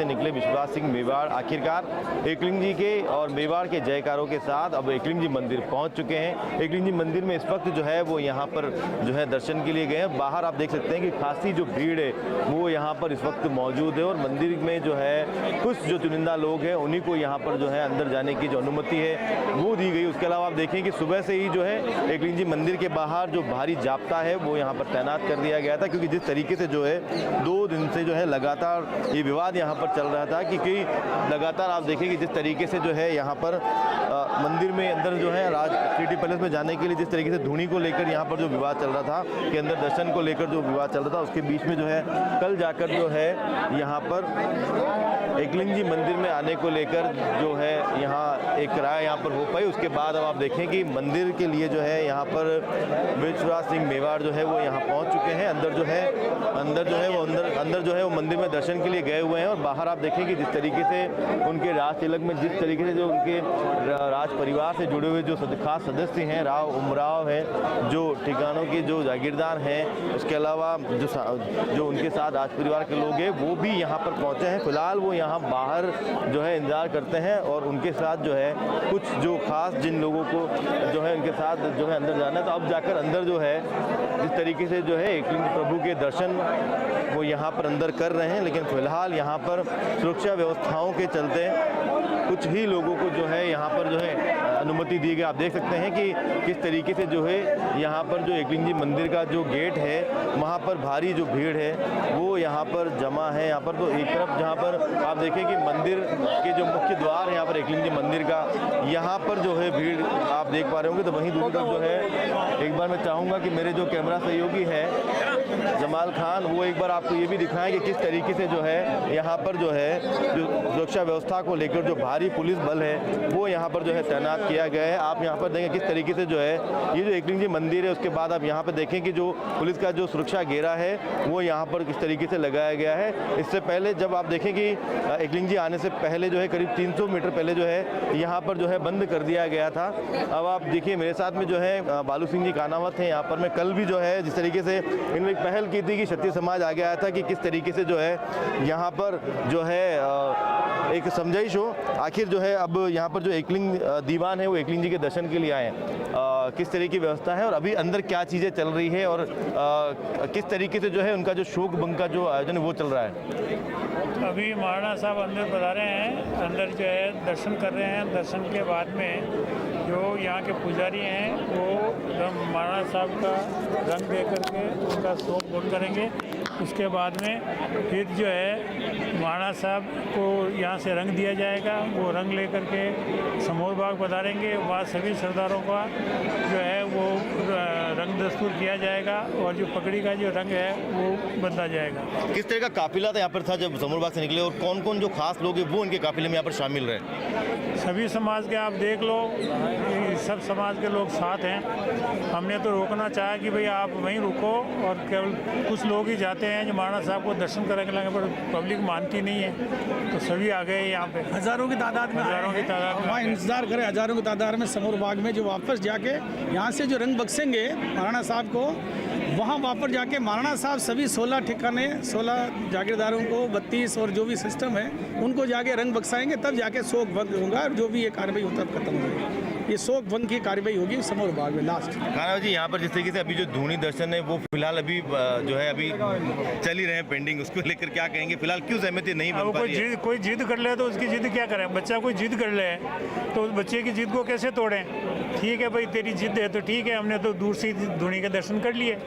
से निकले विश्वास सिंह मेवाड़ आखिरकार एकलिंग जी के और मेवाड़ के जयकारों के साथ अब एकलिंग जी मंदिर पहुंच चुके हैं। एकलिंग जी मंदिर में इस वक्त जो है वो यहाँ पर जो है दर्शन के लिए गए हैं। बाहर आप देख सकते हैं कि खासी जो भीड़ है वो यहाँ पर इस वक्त मौजूद है और मंदिर में जो है कुछ जो चुनिंदा लोग हैं उन्हीं को यहाँ पर जो है अंदर जाने की जो अनुमति है वो दी गई। उसके अलावा आप देखें कि सुबह से ही जो है एकलिंग जी मंदिर के बाहर जो भारी जाब्ता है वो यहाँ पर तैनात कर दिया गया था, क्योंकि जिस तरीके से जो है 2 दिन से जो है लगातार ये विवाद यहाँ पर चल रहा था, क्योंकि लगातार आप देखें कि जिस तरीके से जो है यहाँ पर मंदिर में अंदर जो है राज सिटी पैलेस में जाने के लिए जिस तरीके से धूनी को लेकर यहाँ पर जो विवाद चल रहा था कि अंदर दर्शन को लेकर जो विवाद चल रहा था, उसके बीच में जो है कल जाकर जो है यहाँ पर एकलिंग जी मंदिर में आने को लेकर जो है यहाँ एक राय यहाँ पर हो पाई। उसके बाद अब आप देखें कि मंदिर के लिए जो है यहाँ पर विश्वास सिंह मेवाड़ जो है वो यहाँ पहुँच चुके हैं। अंदर जो है वो मंदिर में दर्शन के लिए गए हुए हैं और बाहर आप देखें कि जिस तरीके से उनके राज तिलक में जिस तरीके से जो उनके राज परिवार से जुड़े हुए जो खास सदस्य हैं, राव उमराव हैं, जो ठिकानों के जो जागीरदार हैं, उसके अलावा जो उनके साथ राज परिवार के लोग हैं वो भी यहाँ पर पहुँचे हैं। फिलहाल वो यहाँ बाहर जो है इंतजार करते हैं और उनके साथ जो है कुछ जो खास जिन लोगों को जो है उनके साथ जो है अंदर जाना है, तो अब जाकर अंदर जो है जिस तरीके से जो है एकलिंग प्रभु के दर्शन वो यहाँ पर अंदर कर रहे हैं। लेकिन फिलहाल यहाँ पर सुरक्षा व्यवस्थाओं के चलते कुछ ही लोगों को जो है यहाँ पर जो है अनुमति दी गई। आप देख सकते हैं कि किस तरीके से जो है यहाँ पर जो एकलिंग जी मंदिर का जो गेट है वहाँ पर भारी जो भीड़ है वो यहाँ पर जमा है। यहाँ पर तो एक तरफ जहाँ पर आप देखें कि मंदिर के जो मुख्य द्वार है यहाँ पर एकलिंग जी मंदिर का, यहाँ पर जो है भीड़ आप देख पा रहे होंगे। तो वहीं दूसरी तरफ जो है एक बार मैं चाहूँगा कि मेरे जो कैमरा सहयोगी है जमाल खान वो एक बार आपको ये भी दिखाएं कि किस तरीके से जो है यहाँ पर जो है जो सुरक्षा व्यवस्था को लेकर जो भारी पुलिस बल है वो यहाँ पर जो है तैनात किया गया है। आप यहाँ पर देखें किस तरीके से जो है ये जो एकलिंग जी मंदिर है उसके बाद आप यहाँ पर देखें कि जो पुलिस का जो सुरक्षा घेरा है वो यहाँ पर किस तरीके से लगाया गया है। इससे पहले जब आप देखें कि एकलिंग जी आने से पहले जो है करीब 300 मीटर पहले जो है यहाँ पर जो है बंद कर दिया गया था। अब आप देखिए मेरे साथ में जो है बालू सिंह जी कानावत हैं यहाँ पर। मैं कल भी जो है जिस तरीके से इन्होंने एक पहल की थी कि क्षत्रिय समाज आगे आया था कि किस तरीके से जो है यहाँ पर जो है एक समझाइश हो। आखिर जो है अब यहाँ पर जो एकलिंग दीवान है वो एकलिंग जी के दर्शन के लिए आए हैं, किस तरह की व्यवस्था है और अभी अंदर क्या चीज़ें चल रही है और किस तरीके से जो है उनका जो शोक भंग का जो आयोजन है वो चल रहा है। अभी महाराणा साहब अंदर पधारे हैं, अंदर जो है दर्शन कर रहे हैं। दर्शन के बाद में जो यहाँ के पुजारी हैं वो महाराणा साहब का रंग दे करके उनका शोक भंग करेंगे। उसके बाद में फिर जो है महाराणा साहब को यहाँ से रंग दिया जाएगा। वो रंग लेकर के समोर बाग पधारेंगे। वहाँ सभी सरदारों का जो है वो रंग दस्तूर किया जाएगा और जो पगड़ी का जो रंग है वो बदला जाएगा। किस तरह का काफिला था यहाँ पर था जब समोर बाग से निकले और कौन कौन जो खास लोग हैं वो उनके काफिले में यहाँ पर शामिल रहे? सभी समाज के आप देख लो, सब समाज के लोग साथ हैं। हमने तो रोकना चाहा कि भाई आप वहीं रुको और केवल कुछ लोग ही जाते हैं जो महाराणा साहब को दर्शन करने लगे, पर पब्लिक मानती नहीं है तो सभी आ गए यहाँ पे हज़ारों की तादाद में वहाँ इंतजार करें। हज़ारों की तादाद में समोर बाग में जो वापस जाके यहाँ से जो रंग बख्शेंगे महाराणा साहब को, वहाँ वापस जाके महाराणा साहब सभी 16 ठिकाने 16 जागीरदारों को 32 और जो भी सिस्टम है उनको जाके रंग बख्शाएंगे, तब जाके शोक भंग होगा और जो भी ये कार्रवाई होता है खत्म होगी। ये शोक भंग की कार्रवाई होगी समोर बाग में लास्ट। खाना जी यहाँ पर जिस तरीके से अभी जो धूनी दर्शन है वो फिलहाल अभी जो है अभी चल ही रहे हैं पेंडिंग, उसको लेकर क्या कहेंगे? फिलहाल क्यों सहमति नहीं बन पा रही है? कोई जिद कर ले तो उसकी जिद क्या करें? बच्चा कोई जिद कर ले तो उस बच्चे की जिद को कैसे तोड़ें? ठीक है भाई तेरी जिद है तो ठीक है, हमने तो दूर से धूनी के दर्शन कर लिए,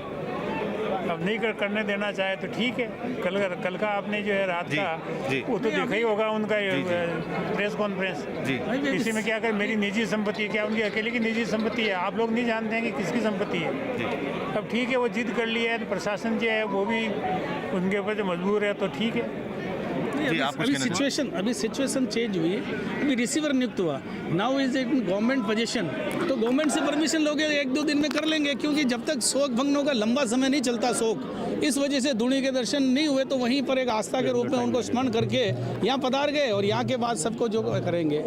अब नहीं करने देना चाहे तो ठीक है। कल का आपने जो है रात का वो तो देखा ही होगा उनका प्रेस कॉन्फ्रेंस। इसी में क्या कर मेरी निजी संपत्ति क्या उनकी अकेले की निजी संपत्ति है? आप लोग नहीं जानते हैं कि किसकी संपत्ति है। अब ठीक है वो जिद कर लिया है तो प्रशासन जो है वो भी उनके ऊपर जो मजबूर है तो ठीक है। अभी सिचुएशन चेंज हुई है, अभी रिसीवर नियुक्त हुआ, now is it government position, तो गवर्नमेंट से परमिशन लोगे 1-2 दिन में कर लेंगे, क्योंकि जब तक शोक भंग होगा लंबा समय नहीं चलता शोक। इस वजह से धूनी के दर्शन नहीं हुए तो वहीं पर एक आस्था के रूप में उनको स्मरण करके यहाँ पधार गए और यहाँ के बाद सबको जो करेंगे।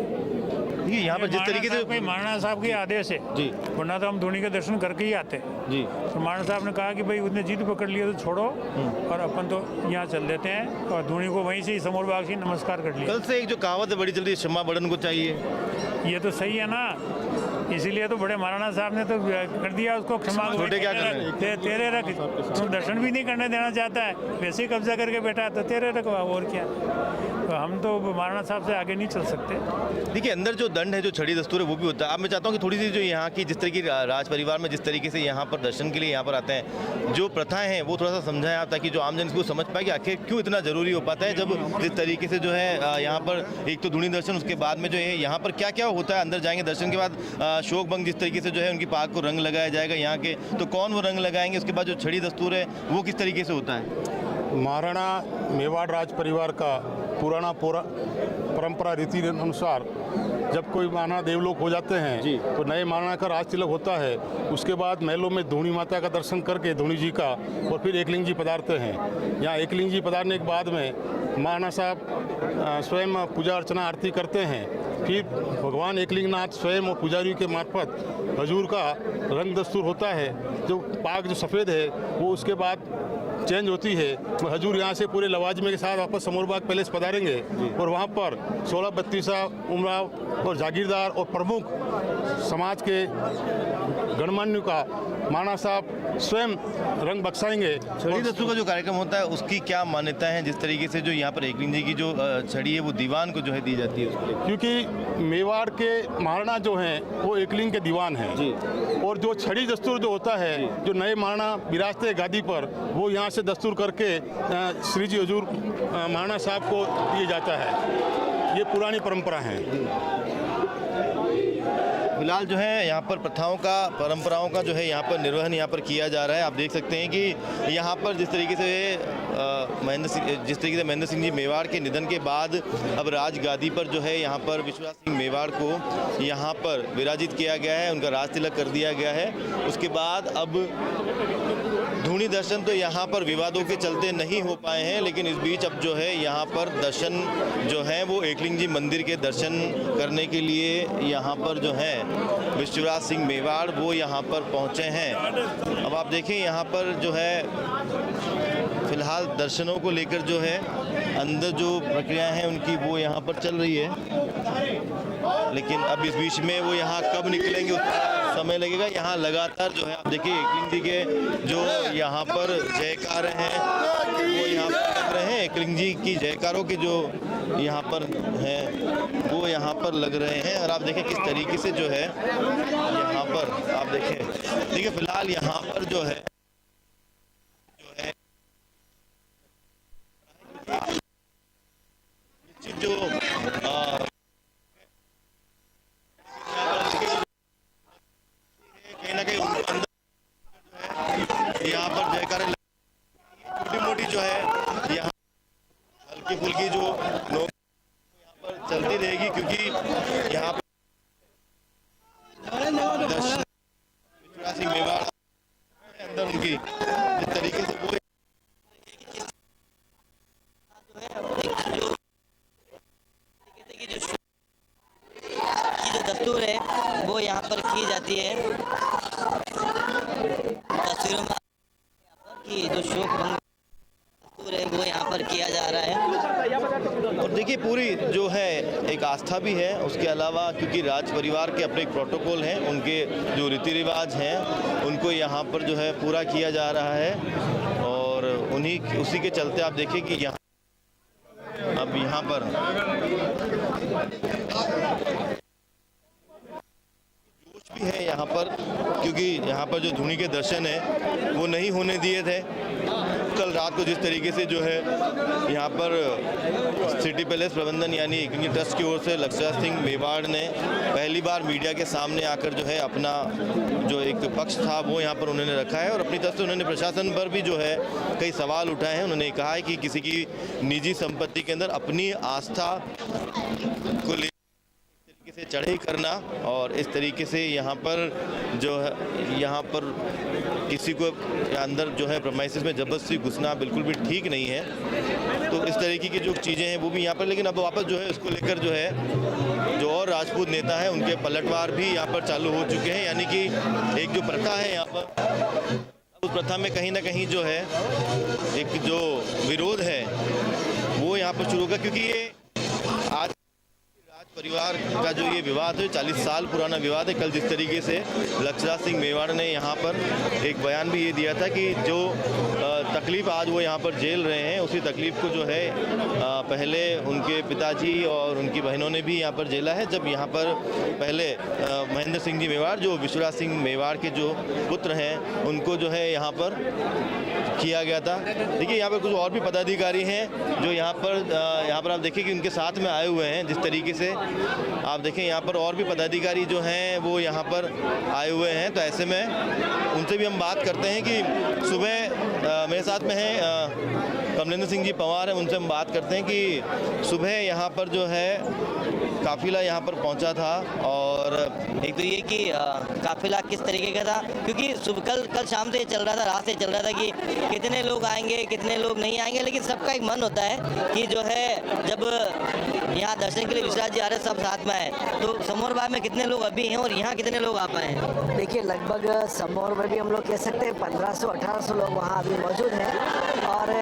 देखिए यहाँ पर जिस तरीके से महाराणा साहब के आदेश है जी वरना तो हम धोनी के दर्शन करके ही आते। जी तो महाराणा साहब ने कहा कि भाई उसने जिद पकड़ लिया तो छोड़ो और अपन तो यहाँ चल देते हैं, और धोनी को वहीं से ही समोर बाग से नमस्कार कर लिया। कल से एक जो कहावत है बड़ी चल रही है, क्षमा बड़न को चाहिए, ये तो सही है ना, इसीलिए तो बड़े महाराणा साहब ने तो कर दिया उसको क्षमा। छोटे क्या कर रहे हैं? तेरे रख, तुम दर्शन भी नहीं करने देना चाहता है, वैसे ही कब्जा करके बैठा तो तेरे रखवा, और क्या। तो हम तो महाराणा साहब से आगे नहीं चल सकते। देखिए अंदर जो दंड है, जो छड़ी दस्तूर है वो भी होता है। अब मैं चाहता हूँ कि थोड़ी सी जो यहाँ की जिस तरह की राज परिवार में जिस तरीके से यहाँ पर दर्शन के लिए यहाँ पर आते हैं, जो प्रथाएं हैं वो थोड़ा सा समझाएं आप, ताकि जो आमजन इसको समझ पाए कि आखिर क्यों इतना जरूरी हो पाता है। जब जिस तरीके से जो है यहाँ पर एक तो धूनी दर्शन, उसके बाद में जो है यहाँ पर क्या क्या होता है, अंदर जाएंगे दर्शन के बाद शोक भंग जिस तरीके से जो है उनकी पाग को रंग लगाया जाएगा यहाँ के, तो कौन वो रंग लगाएंगे, उसके बाद जो छड़ी दस्तूर है वो किस तरीके से होता है। महाराणा मेवाड़ राज परिवार का पुराना परंपरा रीति अनुसार जब कोई महाराणा देवलोक हो जाते हैं जी। तो नए महाराणा का राज तिलक होता है। उसके बाद महलों में धोनी माता का दर्शन करके धोनी जी का, और फिर एकलिंग जी पधारते हैं। यहाँ एकलिंग जी पधारने के बाद में महाराणा साहब स्वयं पूजा अर्चना आरती करते हैं। फिर भगवान एकलिंगनाथ स्वयं और पुजारी के मार्फत हजूर का रंग दस्तूर होता है, जो पाग जो सफ़ेद है वो उसके बाद चेंज होती है। हजूर यहाँ से पूरे लवाजमे के साथ वापस समोरबाग पैलेस पधारेंगे और वहाँ पर 16 बत्तीसा उमराव और जागीरदार और प्रमुख समाज के गणमान्य का महाराणा साहब स्वयं रंग बख्शाएंगे। छड़ी दस्तूर का जो कार्यक्रम होता है उसकी क्या मान्यता है, जिस तरीके से जो यहाँ पर एकलिंग जी की जो छड़ी है वो दीवान को जो है दी जाती है उसके लिए? क्योंकि मेवाड़ के महाराणा जो हैं वो एकलिंग के दीवान हैं जी। और जो छड़ी दस्तूर जो होता है, जो नए महाराणा विराजते गादी पर, वो यहाँ से दस्तूर करके श्री जी हजूर महाराणा साहब को दिया जाता है। ये पुरानी परंपरा है। फिलहाल जो है यहाँ पर प्रथाओं का, परंपराओं का जो है यहाँ पर निर्वहन यहाँ पर किया जा रहा है। आप देख सकते हैं कि यहाँ पर जिस तरीके से महेंद्र सिंह जी मेवाड़ के निधन के बाद अब राजगादी पर जो है यहाँ पर विश्वनाथ सिंह मेवाड़ को यहाँ पर विराजित किया गया है, उनका राज तिलक कर दिया गया है। उसके बाद अब धूनी दर्शन तो यहाँ पर विवादों के चलते नहीं हो पाए हैं, लेकिन इस बीच अब जो है यहाँ पर दर्शन जो है वो एकलिंग जी मंदिर के दर्शन करने के लिए यहाँ पर जो है विश्वराज सिंह मेवाड़ वो यहाँ पर पहुँचे हैं। अब आप देखें यहाँ पर जो है फिलहाल दर्शनों को लेकर जो है अंदर जो प्रक्रिया है उनकी वो यहाँ पर चल रही है, लेकिन अब इस बीच में वो यहाँ कब निकलेंगे उसका समय लगेगा। यहाँ लगातार जो है आप देखिए एकलिंग जी के जो यहाँ पर जयकार हैं वो यहाँ पर लग रहे हैं। एकलिंग जी की जयकारों के जो यहाँ पर हैं वो यहाँ पर लग रहे हैं, और आप देखें किस तरीके से जो है यहाँ पर आप देखिए फिलहाल यहाँ पर जो है जो कहीं ना कहीं अंदर यहाँ पर जयकारें छोटी मोटी जो है यहाँ हल्की फुल्की जो लोग यहाँ पर चलती रहेगी, क्योंकि यहाँ पर विश्वनाथ सिंह मेवाड़ अंदर उनकी जिस तरीके से वो दस्तूर है वो यहाँ पर की जाती है। तस्वीरों में कि जो शोक भंग दस्तूर है वो यहाँ पर किया जा रहा है। और देखिए पूरी जो है एक आस्था भी है, उसके अलावा क्योंकि राज परिवार के अपने एक प्रोटोकॉल हैं, उनके जो रीति रिवाज हैं उनको यहाँ पर जो है पूरा किया जा रहा है, और उसी के चलते आप देखिए कि यहाँ अब यहाँ पर जोश भी है यहाँ पर, क्योंकि यहाँ पर जो धूनी के दर्शन है वो नहीं होने दिए थे। कल रात को जिस तरीके से जो है यहाँ पर सिटी पैलेस प्रबंधन यानी एकलिंग ट्रस्ट की ओर से लक्षराज सिंह मेवाड़ ने पहली बार मीडिया के सामने आकर जो है अपना जो एक पक्ष था वो यहाँ पर उन्होंने रखा है, और अपनी तरफ से उन्होंने प्रशासन पर भी जो है कई सवाल उठाए हैं। उन्होंने कहा है कि किसी की निजी संपत्ति के अंदर अपनी आस्था को ले से चढ़ाई करना और इस तरीके से यहाँ पर जो है यहाँ पर किसी को अंदर जो है प्रेमाइसेस में ज़बरदस्ती घुसना बिल्कुल भी ठीक नहीं है। तो इस तरीके की जो चीज़ें हैं वो भी यहाँ पर, लेकिन अब वापस जो है इसको लेकर जो है जो और राजपूत नेता हैं उनके पलटवार भी यहाँ पर चालू हो चुके हैं। यानी कि एक जो प्रथा है यहाँ पर, उस प्रथा में कहीं ना कहीं जो है एक जो विरोध है वो यहाँ पर शुरू होगा, क्योंकि ये आज परिवार का जो ये विवाद है 40 साल पुराना विवाद है। कल जिस तरीके से लक्षराज सिंह मेवाड़ ने यहाँ पर एक बयान भी ये दिया था कि जो तकलीफ़ आज वो यहाँ पर झेल रहे हैं उसी तकलीफ़ को जो है पहले उनके पिताजी और उनकी बहनों ने भी यहाँ पर झेला है। जब यहाँ पर पहले महेंद्र सिंह जी मेवाड़ जो विश्वराज सिंह मेवाड़ के जो पुत्र हैं उनको जो है यहाँ पर किया गया था। देखिए यहाँ पर कुछ और भी पदाधिकारी हैं जो यहाँ पर आप देखिए कि उनके साथ में आए हुए हैं। जिस तरीके से आप देखें यहाँ पर और भी पदाधिकारी जो हैं वो यहाँ पर आए हुए हैं। तो ऐसे में उनसे भी हम बात करते हैं कि सुबह मेरे साथ में हैं कमलेंद्र सिंह जी पंवार हैं, उनसे हम बात करते हैं कि सुबह यहाँ पर जो है काफिला यहाँ पर पहुँचा था और एक तो ये कि काफिला किस तरीके का था, क्योंकि कल शाम से चल रहा था, रात से चल रहा था कि कितने लोग आएंगे कितने लोग नहीं आएंगे, लेकिन सबका एक मन होता है कि जो है जब यहाँ दर्शन के लिए विश्वनाथ जी आ रहे सब साथ में आए। तो समोर बाग में कितने लोग अभी हैं और यहाँ कितने लोग आ पाए हैं? देखिए लगभग समोर में भी हम लोग कह सकते हैं 1500-1800 लोग वहाँ अभी मौजूद हैं और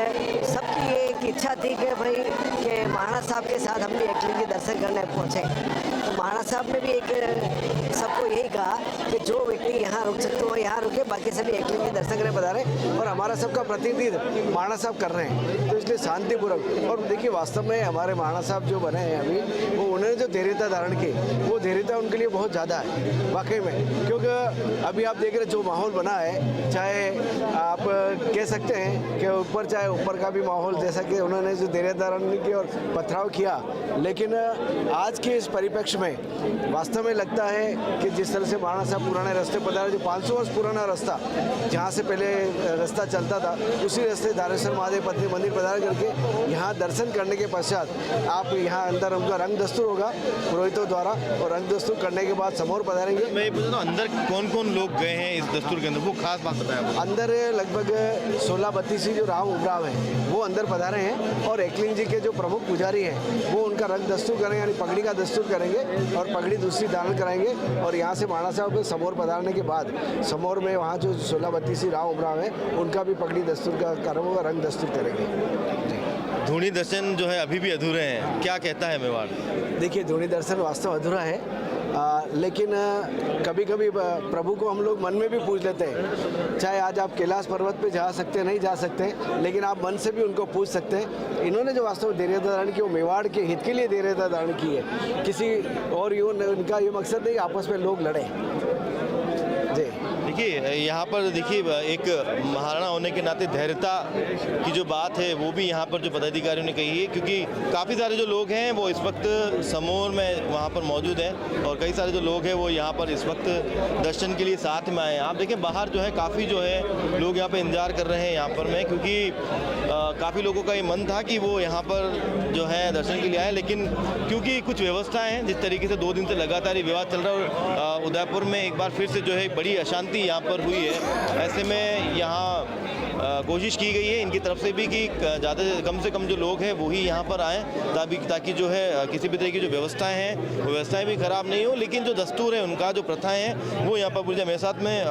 सबकी ये एक इच्छा थी कि भाई कि महाराणा साहब के साथ हम भी एकलिंगी दर्शन करने पहुँचे। तो महाराणा साहब ने भी एक सबको यही कहा कि जो व्यक्ति यहाँ रुक सकते हो यहाँ रुके, बाकी सभी एकलिंगी दर्शन करने पधारे और हमारा सबका प्रतिनिधि महाराणा साहब कर रहे हैं। तो इसलिए शांतिपूर्वक, और देखिए वास्तव में हमारे महाराणा साहब जो बने हैं अभी वो उन्होंने जो धैर्यता धारण की वो धैर्यता उनके लिए बहुत ज़्यादा है वाकई में, क्योंकि अभी आप देख रहे जो माहौल बना है, चाहे आप कह सकते हैं कि ऊपर चाहे ऊपर का भी माहौल जैसा कि उन्होंने जो धैर्य धारण की और पथराव किया, लेकिन आज के इस परिप्रेक्ष्य में वास्तव में लगता है कि जिस तरह से महाराणा साहब पुराने रास्ते पधारे, जो 500 वर्ष पुराना रास्ता जहाँ से पहले रास्ता चलता था उसी रास्ते धारेश्वर महादेव पत्नी मंदिर पधार करके यहाँ दर्शन करने के पश्चात आप यहाँ अंदर उनका रंग दस्तूर होगा पुरोहितों द्वारा, और रंग दस्तूर करने के बाद समोर पधारेंगे। मैं ये पूछ रहा हूँ अंदर कौन कौन लोग गए हैं इस दस्तूर के अंदर, वो खास बात बताया। अंदर लगभग 16-32 जो राव उमराव हैं वो अंदर पधारे हैं और एकलिंग जी के जो प्रमुख पुजारी हैं वो उनका रंग दस्तूर करेंगे, यानी पगड़ी का दस्तूर करेंगे और पगड़ी दूसरी धारण कराएंगे। और यहाँ से महाराणा साहब के समोर पधारने के बाद समोर में वहाँ जो 16-32 राव उमराव हैं उनका भी पगड़ी दस्तूर का कर्म होगा, रंग दस्तूर करेंगे। धूनी दर्शन जो है अभी भी अधूरे हैं, क्या कहता है मेवाड़? देखिए धूनी दर्शन वास्तव अधूरा है, लेकिन कभी कभी प्रभु को हम लोग मन में भी पूछ लेते हैं। चाहे आज आप कैलाश पर्वत पे जा सकते नहीं जा सकते, लेकिन आप मन से भी उनको पूछ सकते हैं। इन्होंने जो वास्तव में धैर्यता धारण की वो मेवाड़ के हित के लिए धैर्यता धारण की है, किसी और उनका ये मकसद नहीं आपस में लोग लड़े। जी देखिए यहाँ पर देखिए एक महाराणा होने के नाते धैर्यता की जो बात है वो भी यहाँ पर जो पदाधिकारियों ने कही है, क्योंकि काफ़ी सारे जो लोग हैं वो इस वक्त समोर में वहाँ पर मौजूद हैं और कई सारे जो लोग हैं वो यहाँ पर इस वक्त दर्शन के लिए साथ में आए हैं। आप देखें बाहर जो है काफ़ी जो है लोग यहाँ पर इंतजार कर रहे हैं यहाँ पर में, क्योंकि काफ़ी लोगों का ये मन था कि वो यहाँ पर जो है दर्शन के लिए आए, लेकिन क्योंकि कुछ व्यवस्थाएँ हैं जिस तरीके से 2 दिन से लगातार ये विवाद चल रहा है और उदयपुर में एक बार फिर से जो है बड़ी अशांति यहाँ पर हुई है। ऐसे में यहाँ कोशिश की गई है इनकी तरफ से भी कि ज़्यादा कम से कम जो लोग हैं वही यहाँ पर आएँ, ताकि जो है किसी भी तरह की जो व्यवस्थाएं हैं वो व्यवस्थाएं भी ख़राब नहीं हो, लेकिन जो दस्तूर है उनका जो प्रथाएं हैं वो यहाँ पर पूरी। मेरे साथ में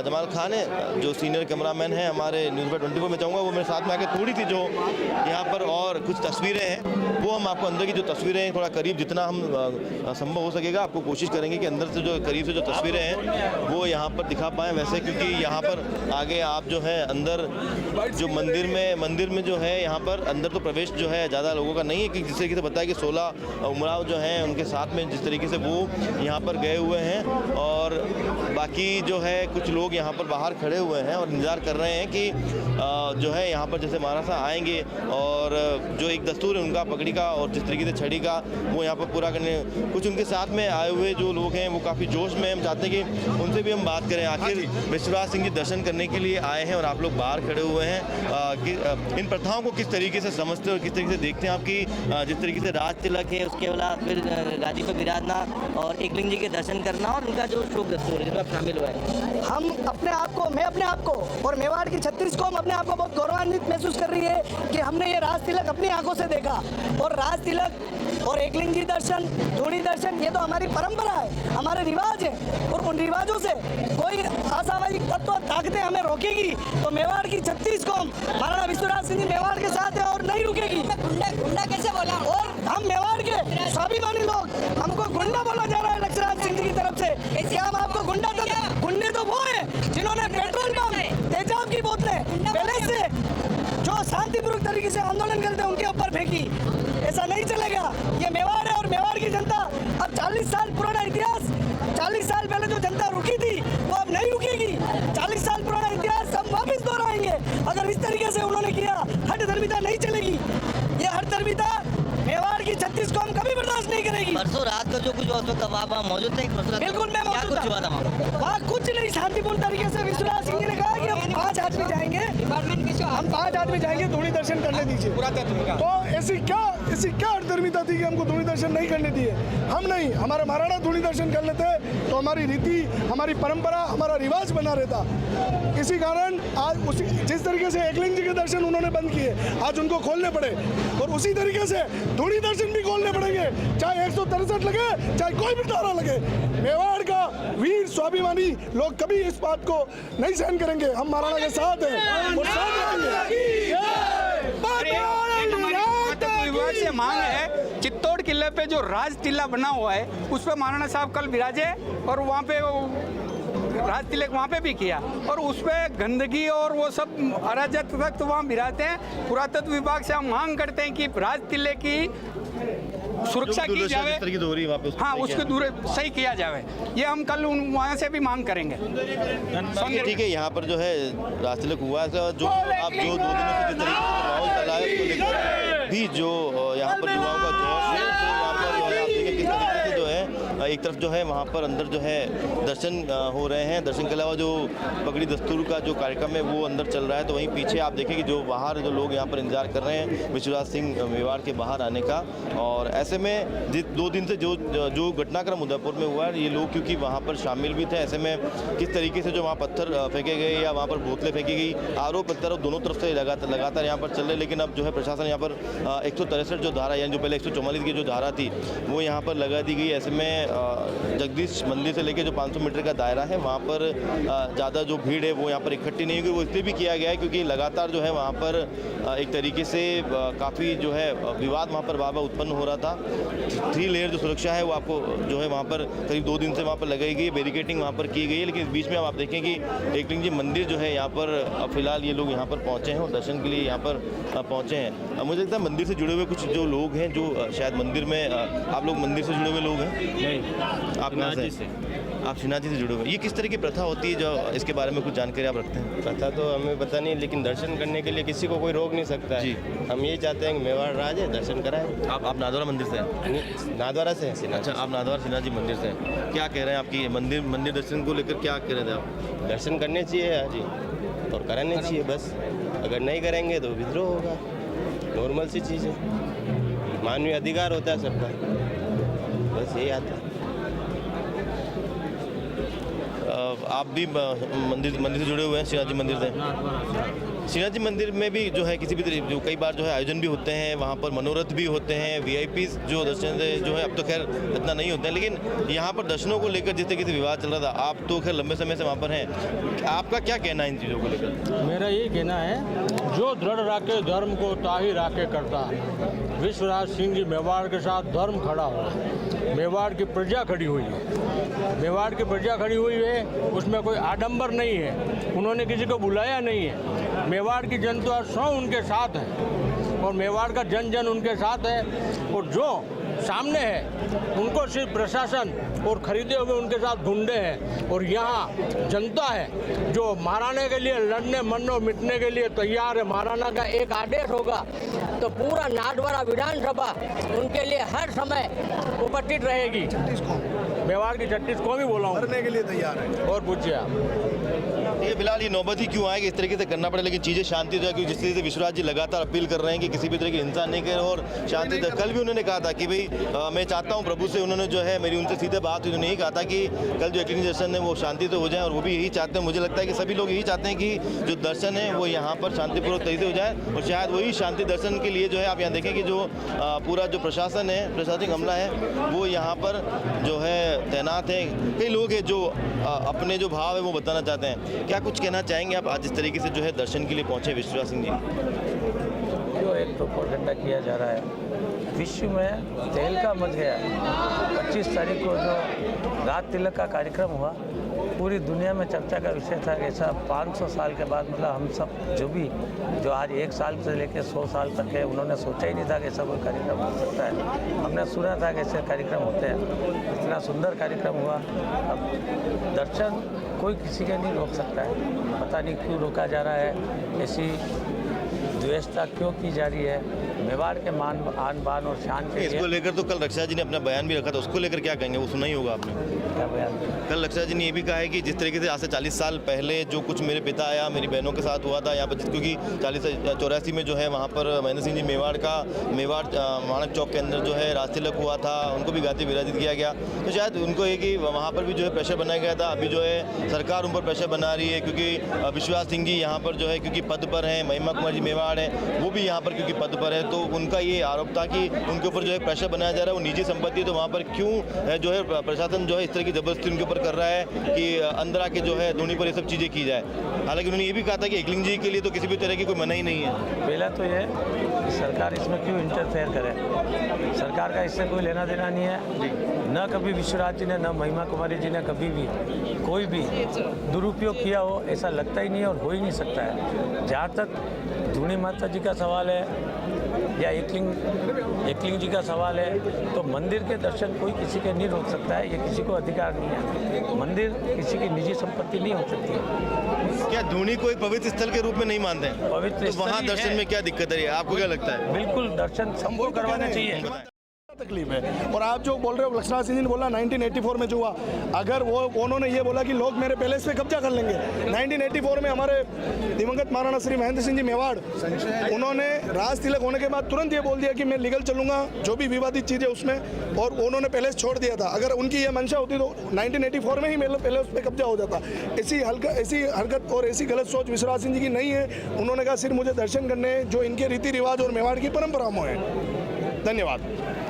जमाल खान है जो सीनियर कैमरामैन है हमारे न्यूज़ 24 में, चाहूँगा वो मेरे साथ में आकर थोड़ी सी जो यहाँ पर और कुछ तस्वीरें हैं वो हम आपको अंदर की जो तस्वीरें हैं थोड़ा करीब जितना हम संभव हो सकेगा आपको कोशिश करेंगे कि अंदर से जो करीब से जो तस्वीरें हैं वो यहाँ पर दिखा पाएँ। वैसे क्योंकि यहाँ पर आगे आप जो है अंदर जो मंदिर में जो है यहाँ पर अंदर तो प्रवेश जो है ज़्यादा लोगों का नहीं है, कि जिस तरीके से बताया कि 16 उमराव जो हैं उनके साथ में जिस तरीके से वो यहाँ पर गए हुए हैं और बाकी जो है कुछ लोग यहाँ पर बाहर खड़े हुए हैं और इंतज़ार कर रहे हैं कि जो है यहाँ पर जैसे महाराज साहब आएंगे और जो एक दस्तूर है उनका पगड़ी का और जिस तरीके से छड़ी का वो यहाँ पर पूरा करने। कुछ उनके साथ में आए हुए जो लोग हैं वो काफ़ी जोश में, हम चाहते हैं कि उनसे भी हम बात करें। आखिर विश्वराज सिंह जी दर्शन करने के लिए आए हैं और आप लोग बाहर खड़े हुए हैं कि इन प्रथाओं को किस तरीके से समझते हो, किस तरीके से देखते हैं आपकी जिस तरीके से राज तिलक है, उसके बाद फिर गादी पर बिराजना और एकलिंग जी के दर्शन करना और उनका जो शोक दस्तूर है जिसमें आप शामिल हुए हैं। हम अपने आप को, मैं अपने आप को और मेवाड़ की 36 कौम अपने आप को बहुत गौरवान्वित महसूस कर रही है कि हमने ये राज तिलक अपनी आंखों से देखा। और राज तिलक और एकलिंग जी दर्शन, धूणी दर्शन, ये तो हमारी परंपरा है, हमारे रिवाज है। और उन रिवाजों से कोई असामाजिक तत्व ताकतें हमें रोकेगी तो मेवाड़ की 36 कौम महाराणा विश्वनाथ सिंह जी मेवाड़ के साथ है और नहीं रुकेगी। गुंडा कैसे बोला? और हम मेवाड़ के स्वाभिमानी लोग, हमको गुंडा बोला जा रहा है लक्ष्मण सिंह जी की तरफ से। क्या हम आपको गुंडा तो, गुंडे तो वो है जिन्होंने पेट्रोल पंप, तेजाब की बोतलें पहले से जो शांतिपूर्वक तरीके से आंदोलन करते हैं उनके ऊपर फेंकी। ऐसा नहीं चलेगा। ये मेवाड़ है और मेवाड़ की जनता अब 40 साल पुराना इतिहास, 40 साल पहले जो जनता रुकी थी वो अब नहीं रुकेगी। 40 साल पुराना इतिहास हम वापस दोहराएंगे। अगर इस तरीके से उन्होंने किया, हट धर्मिता नहीं चलेगी। ये हट धर्मिता मेवाड़ की 36 कौम कभी बर्दाश्त नहीं करेगी। परसों रात को जो कुछ वहाँ मौजूद थे, बिल्कुल मैं मौजूद था। वहाँ कुछ नहीं, शांतिपूर्ण तरीके से विश्वनाथ सिंह जी ने कहा कि हम 5 आदमी जाएंगे, हम 5 आदमी जाएंगे, धूणी दर्शन करने दीजिए। तो ऐसी क्या अधर्मिता थी कि हमको धूणी दर्शन नहीं करने दिए? हम नहीं, हमारे महाराणा धूणी दर्शन कर लेते तो हमारी रीति, हमारी परंपरा, हमारा रिवाज बना रहता। इसी कारण आज उसी जिस तरीके से एकलिंग जी के दर्शन उन्होंने बंद किए, आज उनको खोलने पड़े। और उसी तरीके से धूणी दर्शन भी खोलने पड़ेंगे, चाहे 163 लगे, चाहे कोई भी धारा लगे। मेवाड़ का वीर स्वाभिमानी लोग कभी इस बात को नहीं सहन करेंगे। हम महाराणा के साथ हैं और साथ रहेंगे। विवाद से मांग है, चित्तौड़ किले पे जो राज टिल्ला बना हुआ है उस पर महाराणा साहब कल विराजे और वहाँ पे राज तिलक वहाँ पे भी किया और उस पर गंदगी और वो सब अराजक तक तो वहाँ विराजते हैं। पुरातत्व विभाग से हम मांग करते हैं कि राज तिलक की सुरक्षा की जाए, हाँ उसको दूर सही किया जाए। ये हम कल वहाँ से भी मांग करेंगे। ठीक है, यहाँ पर जो है राज तिलक हुआ है, जो आप जो 2 दिनों से जिस तरीके से माहौल चला है उसको लेकर भी जो यहाँ पर युवाओं का जोश है, तो यहाँ पर जो है आप देखें किस तरीके से जो है एक तरफ जो है वहाँ पर अंदर जो है दर्शन हो रहे हैं, दर्शन के अलावा जो पगड़ी दस्तूर का जो कार्यक्रम है वो अंदर चल रहा है। तो वहीं पीछे आप देखें कि जो बाहर जो लोग यहाँ पर इंतजार कर रहे हैं विश्वनाथ सिंह मेवाड़ के बाहर आने का। और ऐसे में 2 दिन से जो घटनाक्रम उदयपुर में हुआ है, ये लोग क्योंकि वहाँ पर शामिल भी थे, ऐसे में किस तरीके से जो वहाँ पत्थर फेंके गए या वहाँ पर बोतलें फेंकी गई, आरोप प्रत्यारोप दोनों तरफ से लगातार यहाँ पर चल रहे। लेकिन अब जो है प्रशासन यहाँ पर 163 जो धारा यानी जो पहले 144 की जो धारा थी वो यहाँ पर लगा दी गई। ऐसे में जगदीश मंदिर से लेकर जो 500 मीटर का दायरा है वहाँ पर ज़्यादा जो भीड़ है वो यहाँ पर इकट्ठी नहीं होगी। वो इसलिए भी किया गया है क्योंकि लगातार जो है वहाँ पर एक तरीके से काफ़ी जो है विवाद वहाँ पर बार-बार उत्पन्न हो रहा था। 3 लेयर जो सुरक्षा है वो आपको जो है वहाँ पर करीब 2 दिन से वहाँ पर लगाई गई है, बैरिकेटिंग वहाँ पर की गई है। लेकिन इस बीच में आप देखें कि एकलिंग जी मंदिर जो है यहाँ पर फिलहाल ये लोग यहाँ पर पहुँचे हैं और दर्शन के लिए यहाँ पर पहुँचे हैं। मुझे लगता है मंदिर से जुड़े हुए कुछ जो लोग हैं जो शायद मंदिर में आप लोग मंदिर से जुड़े हुए लोग हैं? नहीं, आप कहाँ से? आप श्रीनाथ जी से जुड़े हुए। ये किस तरह की प्रथा होती है जो इसके बारे में कुछ जानकारी आप रखते हैं? प्रथा तो हमें पता नहीं, लेकिन दर्शन करने के लिए किसी को कोई रोक नहीं सकता है। हम यही चाहते हैं कि मेवाड़ राज है, दर्शन कराएं। आप नाथद्वारा मंदिर से हैं? नाथद्वारा से हैं। अच्छा, आप नाथद्वारा श्रीनाथ जी मंदिर से हैं। क्या कह रहे हैं आपकी मंदिर दर्शन को लेकर, क्या कह रहे थे आप? दर्शन करने चाहिए जी और कराने चाहिए बस। अगर नहीं करेंगे तो विद्रोह होगा, नॉर्मल सी चीज़ है, मानवीय अधिकार होता है सबका, बस यही आता है। आप भी मंदिर से जुड़े हुए हैं? श्रीनाथ जी मंदिर से? श्रीनाथ जी मंदिर में भी जो है किसी भी तरीके जो कई बार जो है आयोजन भी होते हैं, वहाँ पर मनोरथ भी होते हैं, वीआईपी जो दर्शन जो है अब तो खैर इतना नहीं होते हैं, लेकिन यहाँ पर दर्शनों को लेकर जिस तरीके से विवाद चल रहा था, आप तो खैर लंबे समय से वहाँ पर हैं, आपका क्या कहना है इन चीज़ों को लेकर? मेरा यही कहना है, जो दृढ़ राखे धर्म को ताही राखे करता। विश्वनाथ सिंह जी मेवाड़ के साथ धर्म खड़ा हुआ, मेवाड़ की प्रजा खड़ी हुई है, मेवाड़ की प्रजा खड़ी हुई है, उसमें कोई आडंबर नहीं है, उन्होंने किसी को बुलाया नहीं है। मेवाड़ की जनता सौ उनके साथ है और मेवाड़ का जन जन उनके साथ है। और जो सामने है, उनको सिर्फ प्रशासन और खरीदे हुए उनके साथ गुंडे हैं, और यहाँ जनता है जो महाराणा के लिए लड़ने मरने मिटने के लिए तैयार है। महाराणा का एक आदेश होगा तो पूरा नाथद्वारा विधानसभा उनके लिए हर समय उपस्थित रहेगी। मेवाड़ की 36 को भी बोला हूँ, करने के लिए तैयार है। और पूछिए आप। ये फिलहाल ये नौबत ही क्यों आए कि इस तरीके से करना पड़े, लेकिन चीज़ें शांति जो है, क्योंकि जिस तरीके से विश्वराज जी लगातार अपील कर रहे हैं कि किसी भी तरह की हिंसा नहीं करें और शांति से। कल भी उन्होंने कहा था कि भाई मैं चाहता हूं प्रभु से, उन्होंने जो है मेरी उनसे सीधे बात हुई, उन्होंने यही कहा था कि कल जो एकलिंग दर्शन है वो शांति से हो जाए, और वो भी यही चाहते हैं। मुझे लगता है कि सभी लोग यही चाहते हैं कि जो दर्शन है वो यहाँ पर शांतिपूर्वक तरीके से हो जाए, और शायद वही शांति दर्शन के लिए जो है आप यहाँ देखें कि जो पूरा जो प्रशासन है, प्रशासनिक अमला है, वो यहाँ पर जो है तैनात है। कई लोग हैं जो अपने जो भाव है वो बताना चाहते हैं। क्या कुछ कहना चाहेंगे आप आज इस तरीके से जो है दर्शन के लिए पहुंचे विश्वराज सिंह जी? जो एक प्रोपेगेंडा किया जा रहा है, विश्व में तेल का मच गया। 25 तारीख को जो राज तिलक का कार्यक्रम हुआ, पूरी दुनिया में चर्चा का विषय था कि ऐसा 500 साल के बाद, मतलब हम सब जो आज 1 साल से लेकर 100 साल तक है, उन्होंने सोचा ही नहीं था कि ऐसा कोई कार्यक्रम हो सकता है। हमने सुना था कि ऐसे कार्यक्रम होते हैं, इतना सुंदर कार्यक्रम हुआ। अब दर्शन कोई किसी का नहीं रोक सकता है, पता नहीं क्यों रोका जा रहा है, ऐसी द्वेषता क्यों की जा रही है। मेवाड़ के आन बान और शान के इसको लेकर तो कल रक्षा जी ने अपना बयान भी रखा था, उसको लेकर क्या कहेंगे? वो सुना ही होगा आपने। क्या बयान? कल रक्षा जी ने ये भी कहा है कि जिस तरीके से आज से 40 साल पहले जो कुछ मेरे पिता या मेरी बहनों के साथ हुआ था यहाँ पर, क्योंकि 84 में जो है वहाँ पर महेंद्र सिंह जी मेवाड़ माणक चौक के अंदर जो है राज तिलक हुआ था, उनको भी गाते विराजित किया गया। तो शायद उनको ये कि वहाँ पर भी जो है प्रेशर बनाया गया था। अभी जो है सरकार उन पर प्रेशर बना रही है, क्योंकि विश्वराज सिंह जी यहाँ पर जो है क्योंकि पद पर हैं, महिमा कुमार जी मेवाड़ हैं, वो भी यहाँ पर क्योंकि पद पर है, तो उनका ये आरोप था कि उनके ऊपर जो है प्रेशर बनाया जा रहा है, वो निजी संपत्ति है, तो वहाँ पर क्यों जो है प्रशासन जो है इस तरह की जबरदस्ती उनके ऊपर कर रहा है कि अंदर आके जो है धोनी पर ये सब चीज़ें की जाए। हालांकि उन्होंने ये भी कहा था कि एकलिंग जी के लिए तो किसी भी तरह की कोई मनाही नहीं है। पहला तो ये सरकार इसमें क्यों इंटरफेयर करे, सरकार का इससे कोई लेना देना नहीं है। न कभी विश्वराज जी ने, न महिमा कुमारी जी ने कभी भी कोई भी दुरुपयोग किया हो, ऐसा लगता ही नहीं है और हो ही नहीं सकता है। जहाँ तक धूनी माता जी का सवाल है या एकलिंग जी का सवाल है, तो मंदिर के दर्शन कोई किसी के नहीं रोक सकता है, ये किसी को अधिकार नहीं है। मंदिर किसी की निजी संपत्ति नहीं हो सकती है। क्या धूनी को एक पवित्र स्थल के रूप में नहीं मानते हैं? पवित्र तो वहाँ दर्शन में क्या दिक्कत है? आपको क्या लगता है? बिल्कुल दर्शन सबको करवाना चाहिए। तकलीफ है। और आप जो बोल रहे हो, लक्ष्मण सिंह जी ने बोला 1984 में जो हुआ, अगर उन्होंने ये बोला कि लोग मेरे पैलेस पे कब्जा कर लेंगे, 1984 में हमारे दिवंगत महाराणा श्री महेंद्र सिंह जी मेवाड़, उन्होंने राज तिलक होने के बाद तुरंत ये बोल दिया कि मैं लीगल चलूंगा जो भी विवादित चीज़ है उसमें, और उन्होंने पैलेस छोड़ दिया था। अगर उनकी ये मंशा होती तो 1984 में ही मेरे पैलेस पे कब्जा हो जाता। ऐसी हरकत और ऐसी गलत सोच विश्वराज सिंह जी की नहीं है। उन्होंने कहा सिर्फ मुझे दर्शन करने जो इनके रीति रिवाज और मेवाड़ की परंपरा में है। धन्यवाद।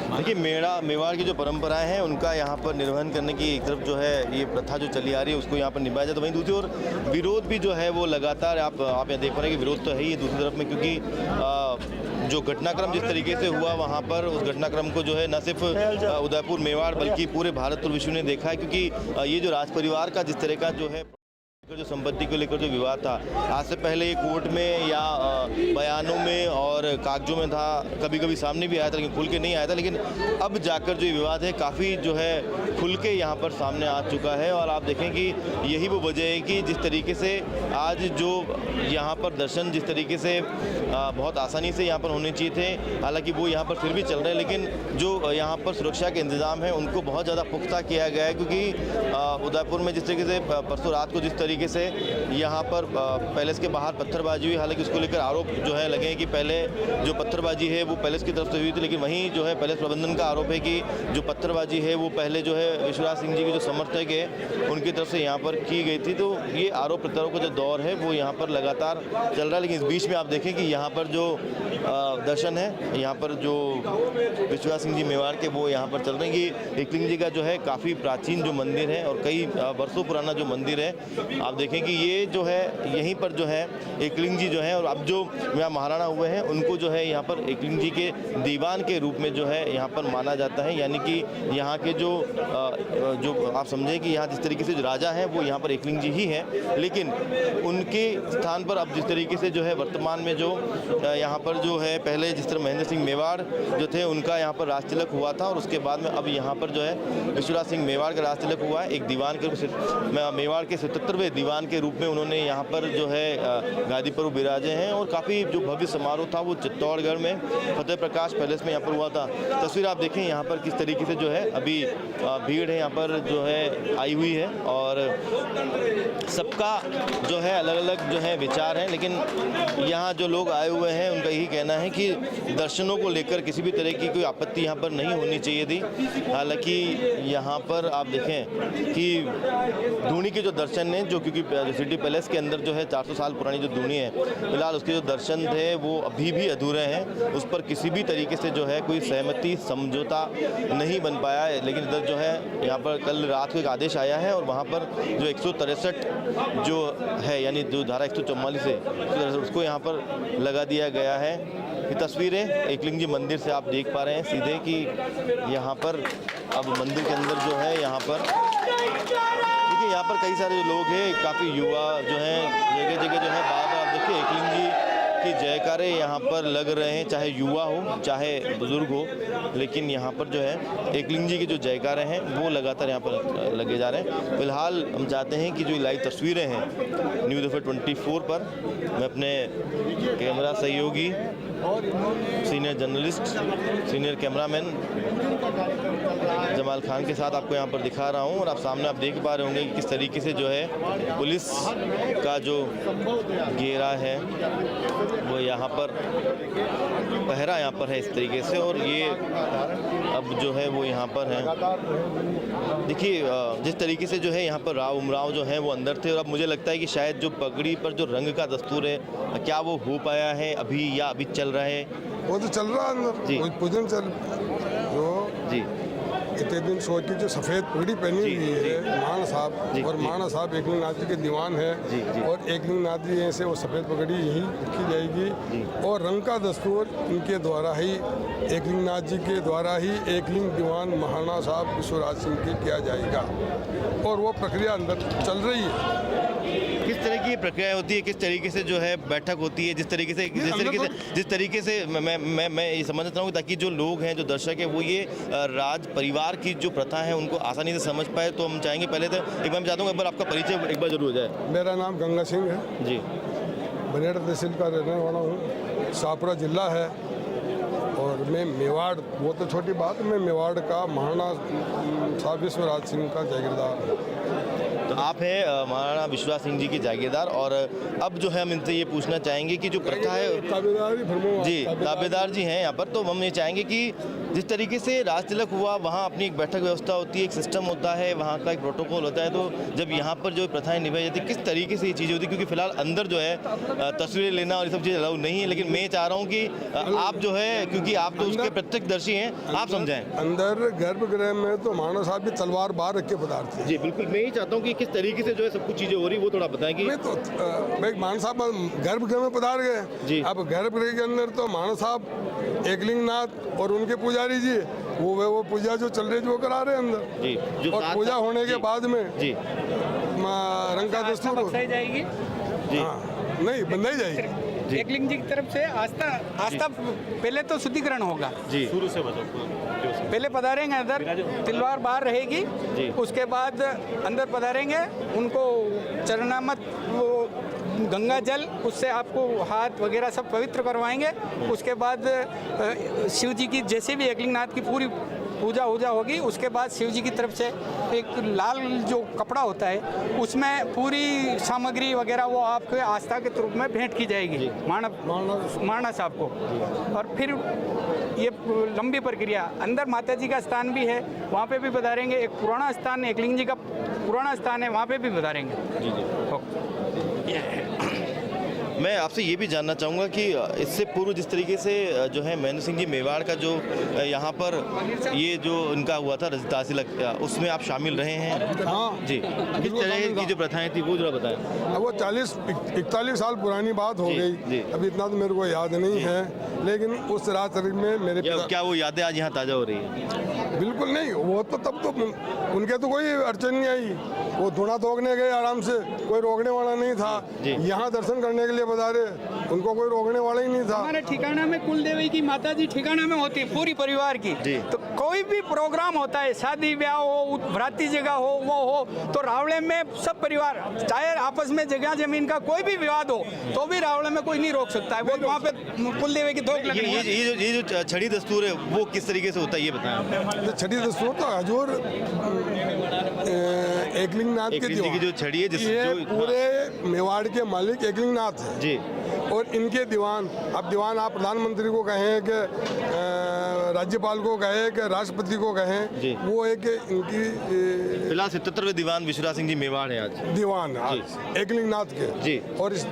देखिए, मेवाड़ की जो परंपराएं हैं उनका यहाँ पर निर्वहन करने की एक तरफ जो है ये प्रथा जो चली आ रही है उसको यहाँ पर निभाया जाए, तो वहीं दूसरी ओर विरोध भी जो है वो लगातार आप यहाँ देख पा रहे हैं कि विरोध तो है ही दूसरी तरफ में, क्योंकि जो घटनाक्रम जिस तरीके से हुआ वहाँ पर, उस घटनाक्रम को जो है न सिर्फ उदयपुर मेवाड़ बल्कि पूरे भारत और विश्व ने देखा है, क्योंकि ये जो राज परिवार का जिस तरह का जो है जो संपत्ति को लेकर जो विवाद था, आज से पहले ये कोर्ट में या बयानों में और कागजों में था, कभी कभी सामने भी आया था लेकिन खुल के नहीं आया था, लेकिन अब जाकर जो विवाद है काफ़ी जो है खुल के यहाँ पर सामने आ चुका है। और आप देखें कि यही वो वजह है कि जिस तरीके से आज जो यहाँ पर दर्शन जिस तरीके से बहुत आसानी से यहाँ पर होने चाहिए थे, हालांकि वो यहाँ पर फिर भी चल रहे हैं, लेकिन जो यहाँ पर सुरक्षा के इंतज़ाम है उनको बहुत ज़्यादा पुख्ता किया गया है, क्योंकि उदयपुर में जिस तरीके से परसों रात को जिस तरीके से यहाँ पर पैलेस के बाहर पत्थरबाजी हुई, हालांकि उसको लेकर आरोप जो है लगे हैं कि पहले जो पत्थरबाजी है वो पैलेस की तरफ से हुई थी, लेकिन वहीं जो है पैलेस प्रबंधन का आरोप है कि जो पत्थरबाजी है वो पहले जो है विश्वराज सिंह जी के जो समर्थक है उनकी तरफ से यहाँ पर की गई थी। तो ये आरोप प्रत्यारोप का जो दौर है वो यहाँ पर लगातार चल रहा है, लेकिन इस बीच में आप देखें कि यहाँ पर जो दर्शन है, यहाँ पर जो विश्वराज सिंह जी मेवाड़ के वो यहाँ पर चल रहे हैं। ये एकलिंग जी का जो है काफ़ी प्राचीन जो मंदिर है और कई वर्षों पुराना जो मंदिर है, आप देखें कि ये जो है यहीं पर जो है एकलिंग जी जो है, और अब जो यहाँ महाराणा हुए हैं उनको जो है यहाँ पर एकलिंग जी के दीवान के रूप में जो है यहाँ पर माना जाता है। यानी कि यहाँ के जो आप समझें कि यहाँ जिस तरीके से जो राजा हैं वो यहाँ पर एकलिंग जी ही हैं, लेकिन उनके स्थान पर अब जिस तरीके से जो है वर्तमान में जो यहाँ पर जो है पहले जिस तरह महेंद्र सिंह मेवाड़ जो थे उनका यहाँ पर राज तिलक हुआ था, और उसके बाद में अब यहाँ पर जो है विश्वराज सिंह मेवाड़ का राज तिलक हुआ है। एक दीवान के मेवाड़ के 77वें दीवान के रूप में उन्होंने यहाँ पर जो है गादी पर विराजे हैं, और काफ़ी जो भव्य समारोह था वो चित्तौड़गढ़ में फतेह प्रकाश पैलेस में यहाँ पर हुआ था। तस्वीर आप देखें यहाँ पर किस तरीके से जो है अभी भीड़ है यहाँ पर जो है आई हुई है, और सबका जो है अलग अलग जो है विचार हैं, लेकिन यहाँ जो लोग आए हुए हैं उनका यही कहना है कि दर्शनों को लेकर किसी भी तरह की कोई आपत्ति यहाँ पर नहीं होनी चाहिए थी। हालांकि यहाँ पर आप देखें कि धूनी के जो दर्शन हैं, जो क्योंकि सिटी पैलेस के अंदर जो है 400 साल पुरानी जो धूनी है, फिलहाल उसके जो दर्शन थे वो अभी भी अधूरे हैं, उस पर किसी भी तरीके से जो है कोई सहमति समझौता नहीं बन पाया है। लेकिन इधर जो है यहाँ पर कल रात को एक आदेश आया है, और वहाँ पर जो 163 जो है यानी जो धारा 144 है उसको यहाँ पर लगा दिया गया है। ये तस्वीरें एकलिंग जी मंदिर से आप देख पा रहे हैं सीधे कि यहाँ पर अब मंदिर के अंदर जो है यहाँ पर देखिए यहाँ पर कई सारे जो लोग हैं, काफ़ी युवा जो हैं, जगह जगह जो है बार आप देखिए एकलिंग जी की जयकारे यहाँ पर लग रहे हैं, चाहे युवा हो चाहे बुजुर्ग हो, लेकिन यहाँ पर जो है एकलिंग जी के जो जयकारे हैं वो लगातार यहाँ पर लगे जा रहे हैं। फिलहाल हम चाहते हैं कि जो लाइव तस्वीरें हैं न्यूज़ एफर 24 पर, मैं अपने कैमरा सहयोगी, senior journalist, senior cameraman Jamal Khan के साथ आपको यहाँ पर दिखा रहा हूँ, और आप सामने आप देख पा रहे होंगे कि किस तरीके से जो है पुलिस का जो घेरा है वो यहाँ पर पहरा यहाँ पर है इस तरीके से, और ये अब जो है वो यहाँ पर है। देखिए जिस तरीके से जो है यहाँ पर राव उमराव जो हैं वो अंदर थे, और अब मुझे लगता है कि शायद जो पगड़ी पर जो रंग का दस्तूर है क्या वो हो पाया है अभी या अभी चल रहा है? वो तो चल रहा है अंदर जी, पूजन चल जो जी इतने दिन सोच की जो सफ़ेद पगड़ी पहनी हुई है महाराणा साहब, और महाराणा साहब एकलिंग नाथ जी के दीवान है, और एकलिंग नाथ जी से वो सफ़ेद पगड़ी यही रखी जाएगी, और रंग का दस्तूर इनके द्वारा ही एकलिंग नाथ जी के द्वारा ही एकलिंग दीवान महाराणा साहब विश्वराज सिंह के किया जाएगा, और वो प्रक्रिया अंदर चल रही है। किस तरह की प्रक्रिया होती है, किस तरीके से जो है बैठक होती है, जिस तरीके से मैं ये समझना चाहूँ ताकि जो लोग हैं, जो दर्शक हैं, वो ये राज परिवार की जो प्रथा है उनको आसानी से समझ पाए, तो हम चाहेंगे पहले तो एक बार मैं चाहता हूँ एक बार आपका परिचय एक बार जरूर हो जाए। मेरा नाम गंगा सिंह है जी, बनेड़ा तहसील का रहने वाला हूँ, शाहपुरा जिला है, और मैं मेवाड़, वो तो छोटी बात, मैं मेवाड़ का महाराणा साहब विश्वराज सिंह का जागीरदार हूँ। तो आप हैं महाराणा विश्वराज सिंह जी की जागीरदार, और अब जो है हम इनसे ये पूछना चाहेंगे कि जो प्रथा है जी, ताबेदार जी हैं यहाँ पर, तो हम ये चाहेंगे कि जिस तरीके से राज तिलक हुआ वहाँ अपनी एक बैठक व्यवस्था होती है, एक सिस्टम होता है, वहाँ का एक प्रोटोकॉल होता है, तो जब यहाँ पर जो प्रथाएं निभाई जाती है किस तरीके से ये चीज़ें होती है? क्योंकि फिलहाल अंदर जो है तस्वीरें लेना और ये सब चीज़ें अलाउ नहीं है, लेकिन मैं चाह रहा हूँ कि आप जो है, क्योंकि आप तो उसके प्रत्यक्षदर्शी हैं, आप समझाएं। अंदर गर्भगृह में तो महाराणा साहब की तलवार बाहर रख के पदार्थ थे। जी बिल्कुल, मैं ही चाहता हूँ कि किस तरीके से जो है सब कुछ चीज़ें हो रही वो थोड़ा बताएं कि मैं तो महाराणा साहब गर्भगृह में पधार गए। अब गर्भगृह के अंदर तो महाराणा साहब एकलिंग नाथ और उनके पुजारी जी वो पूजा जो चल रही है वो करा रहे हैं अंदर जी, और पूजा होने के बाद में जी रंग का दस्तूर जाएगी जी, नहीं बंधाई जाएगी एकलिंग जी की तरफ से आस्था पहले तो शुद्धिकरण होगा जी, शुरू से पहले पधारेंगे अंदर, तिलवार बाहर रहेगी, उसके बाद अंदर पधारेंगे, उनको चरणामत वो गंगा जल उससे आपको हाथ वगैरह सब पवित्र करवाएंगे। उसके बाद शिव जी की जैसे भी एकलिंग नाथ की पूरी पूजा वूजा होगी, उसके बाद शिव जी की तरफ से एक लाल जो कपड़ा होता है उसमें पूरी सामग्री वगैरह वो आपके आस्था के रूप में भेंट की जाएगी महाराणा साहब को। और फिर ये लंबी प्रक्रिया, अंदर माता जी का स्थान भी है, वहाँ पे भी पधारेंगे, एक पुराना स्थान एकलिंग जी का पुराना स्थान है, वहाँ पे भी पधारेंगे। मैं आपसे ये भी जानना चाहूँगा कि इससे पूर्व जिस तरीके से जो है महेंद्र सिंह जी मेवाड़ का जो यहाँ पर ये जो इनका हुआ था रजत तिलक, उसमें आप शामिल रहे हैं? हाँ जी, किस तरह की जो प्रथाएं थी वो जरा बताएं। अब वो 40-41 साल पुरानी बात हो जी, गई। जी। अभी इतना तो मेरे को याद नहीं है, लेकिन उस रात में मेरे पिता क्या वो यादें आज यहाँ ताज़ा हो रही है? बिल्कुल नहीं, वो तो तब तो उनके तो कोई अड़चन नहीं आई, वो धुना थोकने गए आराम से, कोई रोकने वाला नहीं था। यहाँ दर्शन करने के लिए पधारे, उनको कोई रोकने वाला ही नहीं था। हमारे ठिकाना में कुल देवी की माता जी ठिकाना में होती है पूरी परिवार की। तो कोई भी प्रोग्राम होता है, शादी ब्याह हो, भ्राती जगह हो, वो हो, तो रावले में सब परिवार, चाहे आपस में जगह जमीन का कोई भी विवाद हो तो भी रावले में कोई नहीं रोक सकता है। वो वहाँ पे कुल देवी की थोक लगनी है। ये जो छड़ी दस्तूर है वो किस तरीके से होता है ये बताएं। छड़ी दस्तूर तो हजूर एकलिंगनाथ के एकलिंग जी की जो छड़ी है ये पूरे मेवाड़ के मालिक एकलिंगनाथ है जी, और इनके दीवान, अब दीवान आप प्रधानमंत्री को कहें कि राज्यपाल को कहें कि राष्ट्रपति को कहें, वो एक इनकी फिलहाल 77वें दीवान विश्वराज सिंह जी मेवाड़ है आज दीवान एकलिंगनाथ के जी, और इस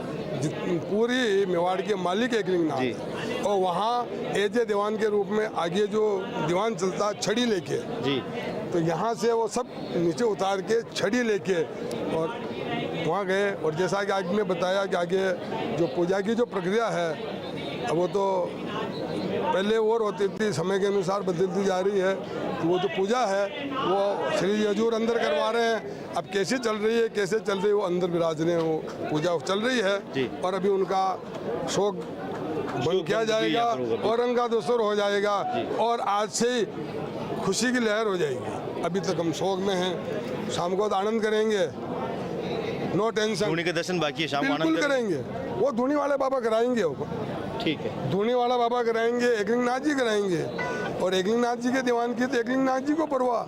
पूरी मेवाड़ के मालिक एकलिंगनाथ, और वहाँ एज ए दीवान के रूप में आगे जो दीवान चलता है छड़ी लेके जी, तो यहाँ से वो सब नीचे उतार के छड़ी लेके और वहाँ गए। और जैसा कि आगे ने बताया कि आगे जो पूजा की जो प्रक्रिया है, अब वो तो पहले और होती थी, समय के अनुसार बदलती जा रही है। तो वो जो पूजा है वो श्री जी हजूर अंदर करवा रहे हैं। अब कैसे चल रही है, कैसे चल रही है, वो अंदर विराज रहे हैं, वो पूजा चल रही है। और अभी उनका शोक बंद किया जाएगा और रंगा दोसर हो जाएगा, और आज से ही खुशी की लहर हो जाएगी। अभी तक हम शोक में हैं, शाम को तो आनंद करेंगे, नो टेंशन। धूनी के दर्शन बाकी है, शाम को बिल्कुल करेंगे। वो धूनी वाले बाबा कराएंगे, वो ठीक है, धूनी वाला बाबा कराएंगे, एकलिंगनाथ जी कराएंगे, और एकलिंगनाथ जी के दीवान की तो एकलिंगनाथ जी को परवाह,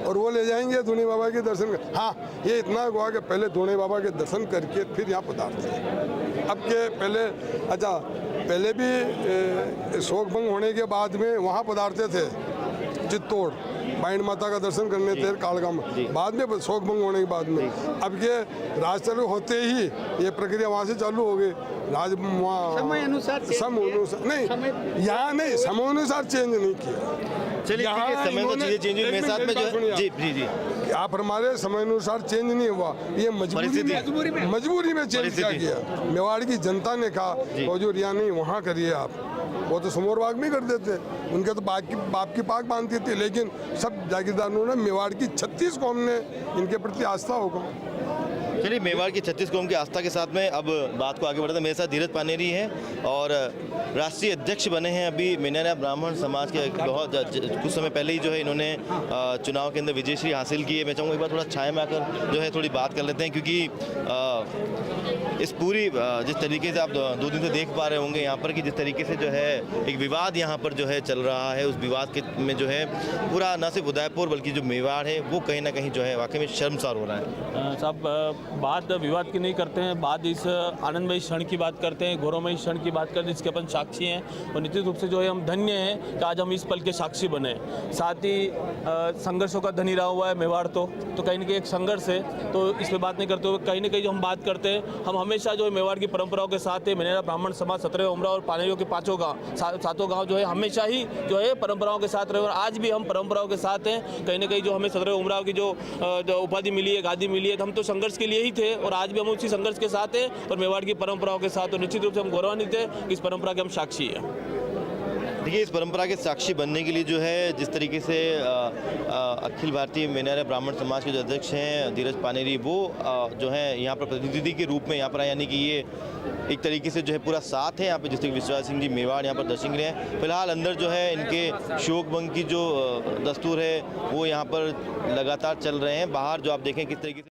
और वो ले जाएंगे धूनी बाबा के दर्शन कर। हाँ, ये इतना हुआ कि पहले धूनी बाबा के दर्शन करके फिर यहाँ पधारते हैं। अब के पहले अच्छा पहले भी शोक भंग होने के बाद में वहाँ पधारते थे चित्तौड़, बाइंड माता का दर्शन करने थे कालगाम, बाद में शोक भंग होने के बाद में। अब के राज चालू होते ही ये प्रक्रिया वहाँ से चालू हो गई। राज समय अनुसार नहीं, यहाँ नहीं, समय अनुसार चेंज नहीं किया। चलिए समय तो चीजें चेंज हुई, मेरे साथ में जो है जी जी जी, आप हमारे समय अनुसार चेंज नहीं हुआ, ये मजबूरी में चेंज किया गया। मेवाड़ की जनता ने कहा हजूर यहाँ नहीं, वहाँ करिए आप। वो तो समोर बाग में कर देते, उनके तो बाप की पाक बांधती थी, लेकिन सब जागीरदारों ने मेवाड़ की 36 कौम ने इनके प्रति आस्था होगा। चलिए, मेवाड़ की 36 कौम की आस्था के साथ में अब बात को आगे बढ़ाते हैं। मेरे साथ धीरज पानेरी हैं और राष्ट्रीय अध्यक्ष बने हैं अभी मिनेरा ब्राह्मण समाज के। बहुत कुछ समय पहले ही जो है इन्होंने चुनाव के अंदर विजयश्री हासिल की है। मैं चाहूँगा एक बार थोड़ा छाया में आकर जो है थोड़ी बात कर लेते हैं, क्योंकि इस पूरी जिस तरीके से आप 2 दिन से देख पा रहे होंगे यहाँ पर कि जिस तरीके से जो है एक विवाद यहाँ पर जो है चल रहा है, उस विवाद के में जो है पूरा न सिर्फ उदयपुर बल्कि जो मेवाड़ है वो कहीं ना कहीं जो है वाकई में शर्मसार हो रहा है। साहब, बात विवाद की नहीं करते हैं, बात इस आनंदमयी क्षण की बात करते हैं, गौरवमयी क्षण की बात करते हैं जिसके अपन साक्षी हैं, और निश्चित रूप से जो है हम धन्य हैं कि आज हम इस पल के साक्षी बने। साथ ही संघर्षों का धनी रहा हुआ है मेवाड़, तो कहीं ना कहीं एक संघर्ष है, तो इस पर बात नहीं करते हुए कहीं ना कहीं जो हम बात करते हैं, हम हमेशा जो है मेवाड़ की परंपराओं के साथ है। मिनेरा ब्राह्मण समाज 17 उमराव और पानेरियों के 5 गाँव 7 गाँव जो है हमेशा ही जो है परंपराओं के साथ रहे, और आज भी हम परंपराओं के साथ हैं। कहीं ना कहीं जो हमें 17 उमराव की जो उपाधि मिली है, गादी मिली है, तो हम तो संघर्ष के लिए ही थे और आज भी हम उसी संघर्ष के साथ हैं और मेवाड़ की परंपराओं के साथ, और निश्चित रूप से हम गौरवान्वित हैं कि इस परंपरा के हम साक्षी हैं। देखिए, इस परंपरा के साक्षी बनने के लिए जो है जिस तरीके से अखिल भारतीय मिनेरा ब्राह्मण समाज के जो अध्यक्ष हैं धीरज पानेरी, वो जो है यहाँ पर प्रतिनिधि के रूप में यहाँ पर आए, यानी कि ये एक तरीके से जो है पूरा साथ है यहाँ पे। जिस तरीके विश्वराज सिंह जी मेवाड़ यहाँ पर दर्शन के लिए हैं। फिलहाल अंदर जो है इनके शोक भंग की जो दस्तूर है वो यहाँ पर लगातार चल रहे हैं। बाहर जो आप देखें किस तरीके से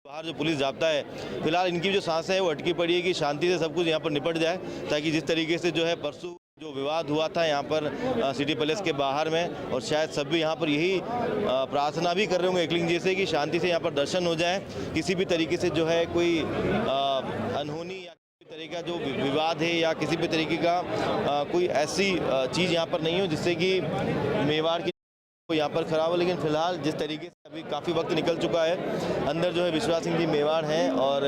बाहर जो पुलिस जाब्ता है, फिलहाल इनकी जो सांसें है वो अटकी पड़ी है कि शांति से सब कुछ यहाँ पर निपट जाए, ताकि जिस तरीके से जो है परसों जो विवाद हुआ था यहाँ पर सिटी पैलेस के बाहर में, और शायद सभी यहाँ पर यही प्रार्थना भी कर रहे होंगे एकलिंग जी से कि शांति से यहाँ पर दर्शन हो जाए, किसी भी तरीके से जो है कोई अनहोनी या किसी तरह का जो विवाद है या किसी भी तरीके का कोई ऐसी चीज़ यहाँ पर नहीं हो जिससे कि मेवाड़ की यहाँ पर खराब हो। लेकिन फिलहाल जिस तरीके से अभी काफ़ी वक्त निकल चुका है। अंदर जो है विश्वराज सिंह जी मेवाड़ हैं और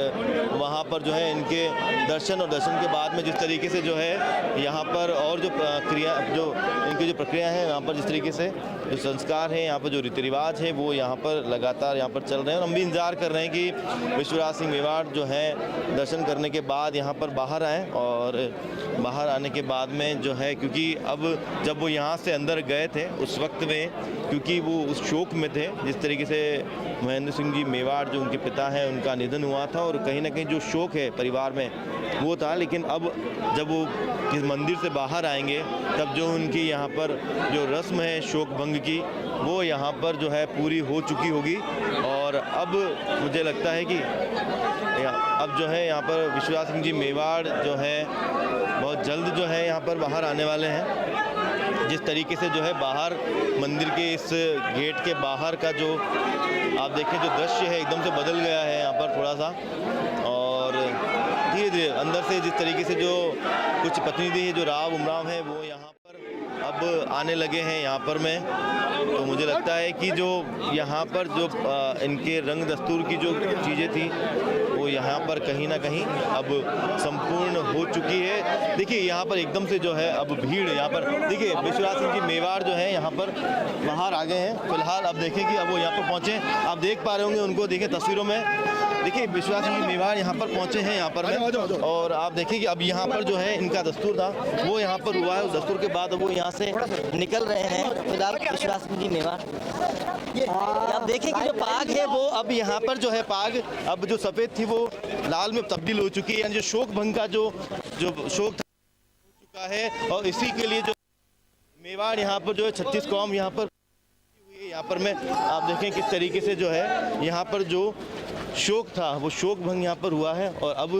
वहाँ पर जो है इनके दर्शन और दर्शन के बाद में जिस तरीके से जो है यहाँ पर और जो इनकी जो प्रक्रिया है यहाँ पर जिस तरीके से जो संस्कार है यहाँ पर जो रीति रिवाज है वो यहाँ पर लगातार यहाँ पर चल रहे हैं और हम भी इंतज़ार कर रहे हैं कि विश्वराज सिंह मेवाड़ जो है दर्शन करने के बाद यहाँ पर बाहर आएँ और बाहर आने के बाद में जो है क्योंकि अब जब वो यहाँ से अंदर गए थे उस वक्त में क्योंकि वो उस शोक में थे जिस तरीके से महेंद्र सिंह जी मेवाड़ जो उनके पिता हैं उनका निधन हुआ था और कहीं ना कहीं जो शोक है परिवार में वो था। लेकिन अब जब वो इस मंदिर से बाहर आएंगे तब जो उनकी यहाँ पर जो रस्म है शोक भंग की वो यहाँ पर जो है पूरी हो चुकी होगी और अब मुझे लगता है कि अब जो है यहाँ पर विश्वराज सिंह जी मेवाड़ जो है बहुत जल्द जो है यहाँ पर बाहर आने वाले हैं। जिस तरीके से जो है बाहर मंदिर के इस गेट के बाहर का जो आप देखें जो दृश्य है एकदम से बदल गया है यहाँ पर थोड़ा सा और धीरे धीरे अंदर से जिस तरीके से जो कुछ प्रतिनिधि है जो राव उमराव हैं वो यहाँ पर अब आने लगे हैं यहाँ पर में। तो मुझे लगता है कि जो यहाँ पर जो इनके रंग दस्तूर की जो चीज़ें थी वो यहाँ पर कहीं ना कहीं अब संपूर्ण हो चुकी है। देखिए यहाँ पर एकदम से जो है अब भीड़ यहाँ पर देखिए विश्वराज सिंह जी मेवाड़ जो है यहाँ पर बाहर आ गए हैं। फिलहाल अब देखें कि अब वो यहाँ पर पहुँचे, आप देख पा रहे होंगे उनको, देखें तस्वीरों में देखिए विश्वराज सिंह जी मेवाड़ यहाँ पर पहुँचे हैं यहाँ पर में और आप देखिए कि अब यहाँ पर जो है इनका दस्तूर था वो यहाँ पर हुआ है। उस दस्तूर के बाद वो यहाँ से निकल रहे हैं फिलहाल विश्वराज सिंह जी मेवाड़। आप देखें कि जो पाग है वो अब यहाँ पर जो है पाग अब जो सफ़ेद थी वो लाल में तब्दील हो चुकी है यानी जो शोक भंग का जो शोक था हो चुका है और इसी के लिए जो मेवाड़ यहाँ पर जो है 36 कौम यहाँ पर हुई है। यहाँ पर में आप देखें किस तरीके से जो है यहाँ पर जो शोक था वो शोक भंग यहाँ पर हुआ है और अब